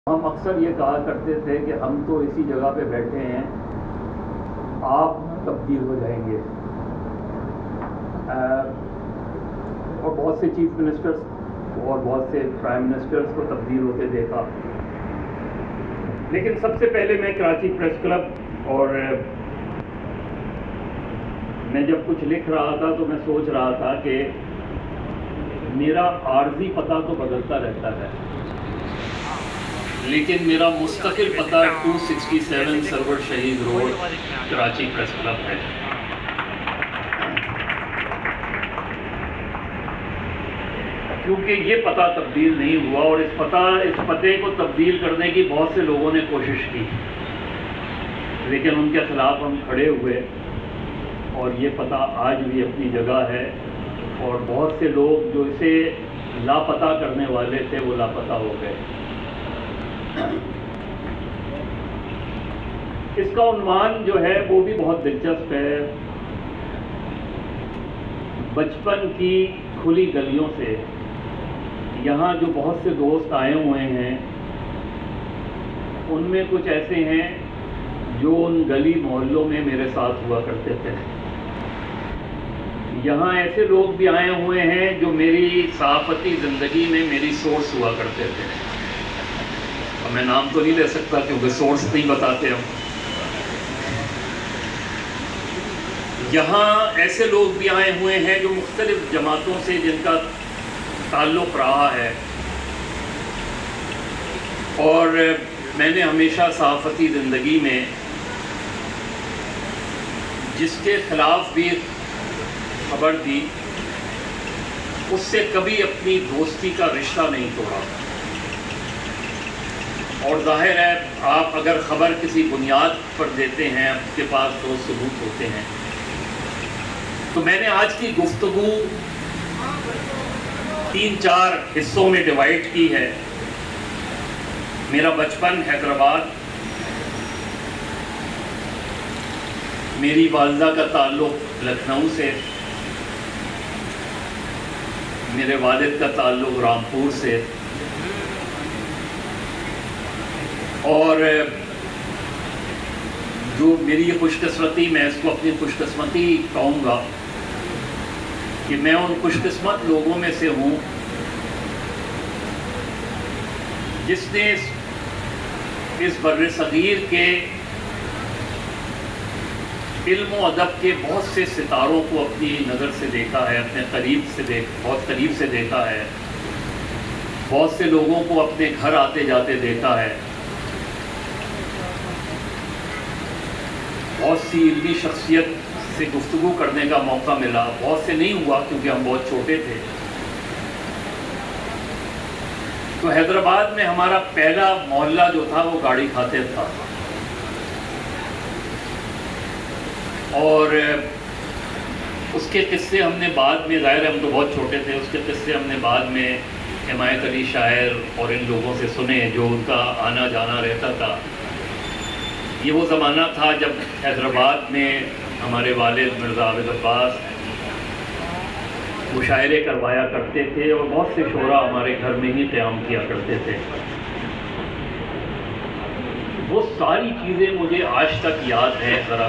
ہم اکثر یہ کہا کرتے تھے کہ ہم تو اسی جگہ پہ بیٹھے ہیں، آپ تبدیل ہو جائیں گے، اور بہت سے چیف منسٹرز اور بہت سے پرائم منسٹرز کو تبدیل ہوتے دیکھا. لیکن سب سے پہلے میں کراچی پریس کلب اور میں جب کچھ لکھ رہا تھا تو میں سوچ رہا تھا کہ میرا عارضی پتہ تو بدلتا رہتا ہے، لیکن میرا مستقل پتہ 267 سرور شہید روڈ کراچی پریس کلب ہے. کیونکہ یہ پتہ تبدیل نہیں ہوا، اور اس پتے کو تبدیل کرنے کی بہت سے لوگوں نے کوشش کی، لیکن ان کے خلاف ہم کھڑے ہوئے، اور یہ پتہ آج بھی اپنی جگہ ہے، اور بہت سے لوگ جو اسے لاپتہ کرنے والے تھے وہ لاپتہ ہو گئے. اس کا عنوان جو ہے وہ بھی بہت دلچسپ ہے. بچپن کی کھلی گلیوں سے یہاں جو بہت سے دوست آئے ہوئے ہیں، ان میں کچھ ایسے ہیں جو ان گلی محلوں میں میرے ساتھ ہوا کرتے تھے. یہاں ایسے لوگ بھی آئے ہوئے ہیں جو میری صحافتی زندگی میں میری سورس ہوا کرتے تھے. اب میں نام تو نہیں لے سکتا کیونکہ سورس نہیں بتاتے ہم. یہاں ایسے لوگ بھی آئے ہوئے ہیں جو مختلف جماعتوں سے جن کا تعلق رہا ہے، اور میں نے ہمیشہ صحافتی زندگی میں جس کے خلاف بھی خبر دی اس سے کبھی اپنی دوستی کا رشتہ نہیں توڑا. اور ظاہر ہے آپ اگر خبر کسی بنیاد پر دیتے ہیں، آپ کے پاس دو ثبوت ہوتے ہیں. تو میں نے آج کی گفتگو 3-4 حصوں میں ڈیوائڈ کی ہے. میرا بچپن حیدرآباد، میری والدہ کا تعلق لکھنؤ سے، میرے والد کا تعلق رامپور سے، اور جو میری خوش قسمتی، میں اس کو اپنی خوش قسمتی کہوں گا کہ میں ان خوش قسمت لوگوں میں سے ہوں جس نے اس بر صغیر کے علم و ادب کے بہت سے ستاروں کو اپنی نظر سے دیکھا ہے، اپنے بہت قریب سے دیکھا ہے. بہت سے لوگوں کو اپنے گھر آتے جاتے دیکھا ہے. بہت سی علمی شخصیت سے گفتگو کرنے کا موقع ملا. بہت سے نہیں ہوا کیونکہ ہم بہت چھوٹے تھے. تو حیدرآباد میں ہمارا پہلا محلہ جو تھا وہ گاڑی کھاتے تھا، اور اس کے قصے ہم نے بعد میں، ظاہر ہے ہم تو بہت چھوٹے تھے، اس کے قصے ہم نے بعد میں حمایت علی شاعر اور ان لوگوں سے سنے جو ان کا آنا جانا رہتا تھا. یہ وہ زمانہ تھا جب حیدرآباد میں ہمارے والد مرزا عابد عباس مشاعرے کروایا کرتے تھے، اور بہت سے شعراء ہمارے گھر میں ہی قیام کیا کرتے تھے. وہ ساری چیزیں مجھے آج تک یاد ہیں. ذرا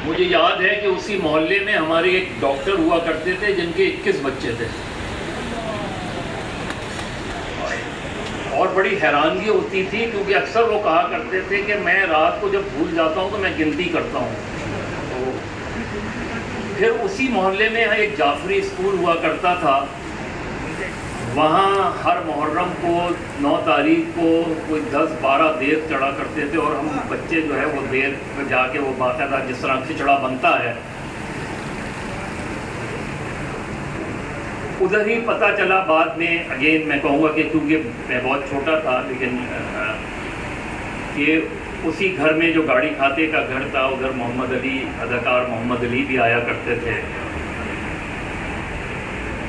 مجھے یاد ہے کہ اسی محلے میں ہمارے ایک ڈاکٹر ہوا کرتے تھے جن کے 21 بچے تھے، اور بڑی حیرانگی ہوتی تھی کیونکہ اکثر وہ کہا کرتے تھے کہ میں رات کو جب بھول جاتا ہوں تو میں گنتی کرتا ہوں. تو پھر اسی محلے میں ایک جعفری اسکول ہوا کرتا تھا. وہاں ہر محرم کو 9 تاریخ کو کوئی 10-12 دیگ چڑھا کرتے تھے، اور ہم بچے جو ہے وہ دیگ پہ جا کے وہ باقاعدہ جس طرح کھچڑا بنتا ہے ادھر ہی پتہ چلا. بعد میں اگین میں کہوں گا کہ چونکہ میں بہت چھوٹا تھا، لیکن کہ اسی گھر میں جو گاڑی کھاتے کا گھر تھا ادھر محمد علی، اداکار محمد علی بھی آیا کرتے تھے.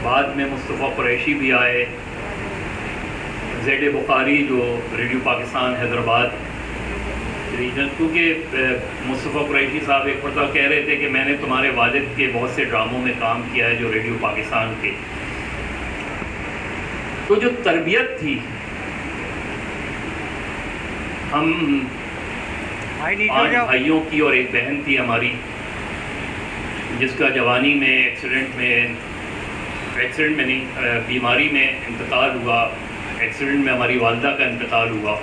بعد میں مصطفیٰ قریشی بھی آئے. زید بخاری جو ریڈیو پاکستان حیدرآباد ریجن، کیونکہ مصطفیٰ قریشی صاحب ایک مرتبہ کہہ رہے تھے کہ میں نے تمہارے والد کے بہت سے ڈراموں میں کام کیا ہے جو ریڈیو پاکستان کے. تو جو تربیت تھی، ہم 5 بھائیوں کی اور ایک بہن تھی ہماری، جس کا جوانی میں ایکسیڈنٹ میں نہیں، بیماری میں انتقال ہوا۔ ایکسیڈنٹ میں ہماری والدہ کا انتقال ہوا۔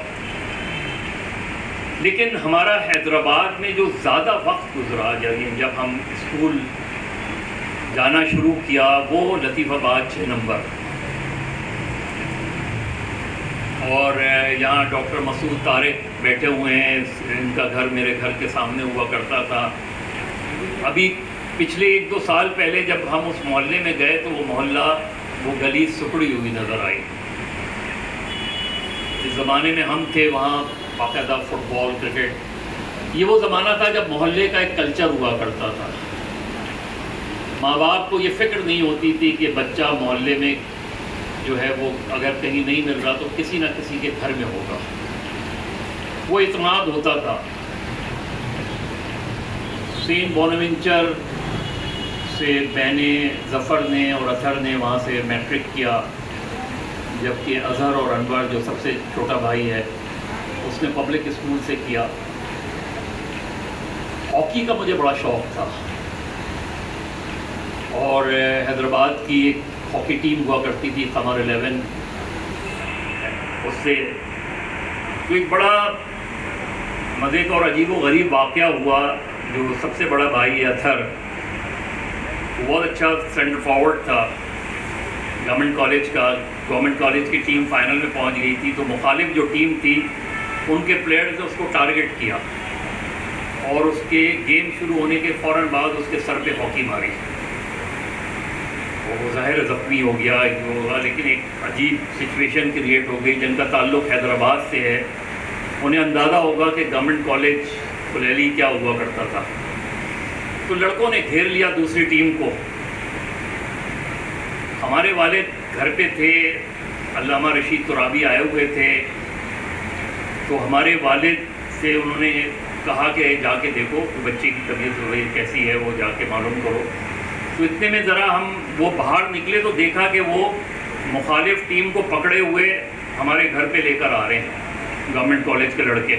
لیکن ہمارا حیدرآباد میں جو زیادہ وقت گزرا، جب ہم اسکول جانا شروع کیا، وہ لطیف آباد 6 نمبر، اور یہاں ڈاکٹر مسعود طارق بیٹھے ہوئے ہیں، ان کا گھر میرے گھر کے سامنے ہوا کرتا تھا۔ ابھی پچھلے 1-2 سال پہلے جب ہم اس محلے میں گئے تو وہ محلہ، وہ گلی سکڑی ہوئی نظر آئی۔ جس زمانے میں ہم تھے وہاں باقاعدہ فٹ بال، کرکٹ، یہ وہ زمانہ تھا جب محلے کا ایک کلچر ہوا کرتا تھا۔ ماں باپ کو یہ فکر نہیں ہوتی تھی کہ بچہ محلے میں جو ہے وہ اگر کہیں نہیں مل رہا تو کسی نہ کسی کے گھر میں ہوگا، وہ اعتماد ہوتا تھا۔ سینٹ بوناونچر سے بہنیں ظفر نے اور اطہر نے وہاں سے میٹرک کیا، جبکہ اظہر اور انور جو سب سے چھوٹا بھائی ہے اس نے پبلک اسکول سے کیا۔ ہاکی کا مجھے بڑا شوق تھا، اور حیدرآباد کی ایک ہاکی ٹیم ہوا کرتی تھی، قمر 11، اس سے تو ایک بڑا مزے کا اور عجیب و غریب واقعہ ہوا۔ جو سب سے بڑا بھائی ہے اطہر، وہ بہت اچھا سینٹر فارورڈ تھا گورنمنٹ کالج کا۔ گورنمنٹ کالج کی ٹیم فائنل میں پہنچ گئی تھی، تو مخالف جو ٹیم تھی ان کے پلیئرز نے اس کو ٹارگٹ کیا، اور اس کے گیم شروع ہونے کے فوراً بعد اس کے سر پہ ہاکی ماری۔ وہ ظاہر زخمی ہو گیا، لیکن ایک عجیب سچویشن کریٹ ہو گئی۔ جن کا تعلق حیدرآباد سے ہے انہیں اندازہ ہوگا کہ گورنمنٹ کالج کلیلی کیا ہوا کرتا تھا۔ تو لڑکوں نے گھیر لیا دوسری ٹیم کو۔ ہمارے والد گھر پہ تھے، علامہ رشید ترابی آئے ہوئے تھے، تو ہمارے والد سے انہوں نے کہا کہ جا کے دیکھو کہ بچے کی طبیعت کیسی ہے، وہ جا کے معلوم کرو۔ تو اتنے میں ذرا ہم وہ باہر نکلے تو دیکھا کہ وہ مخالف ٹیم کو پکڑے ہوئے ہمارے گھر پہ لے کر آ رہے ہیں گورنمنٹ کالج کے لڑکے،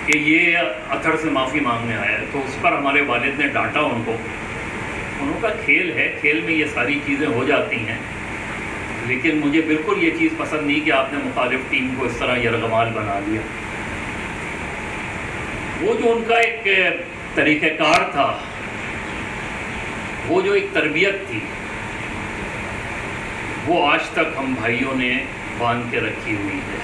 کہ یہ اطہر سے معافی مانگنے آیا ہے۔ تو اس پر ہمارے والد نے ڈانٹا ان کو، انہوں کا کھیل ہے، کھیل میں یہ ساری چیزیں ہو جاتی ہیں، لیکن مجھے بالکل یہ چیز پسند نہیں کہ آپ نے مخالف ٹیم کو اس طرح یرغمال بنا دیا۔ وہ جو ان کا ایک طریقہ کار تھا، وہ جو ایک تربیت تھی، وہ آج تک ہم بھائیوں نے باندھ کے رکھی ہوئی ہے۔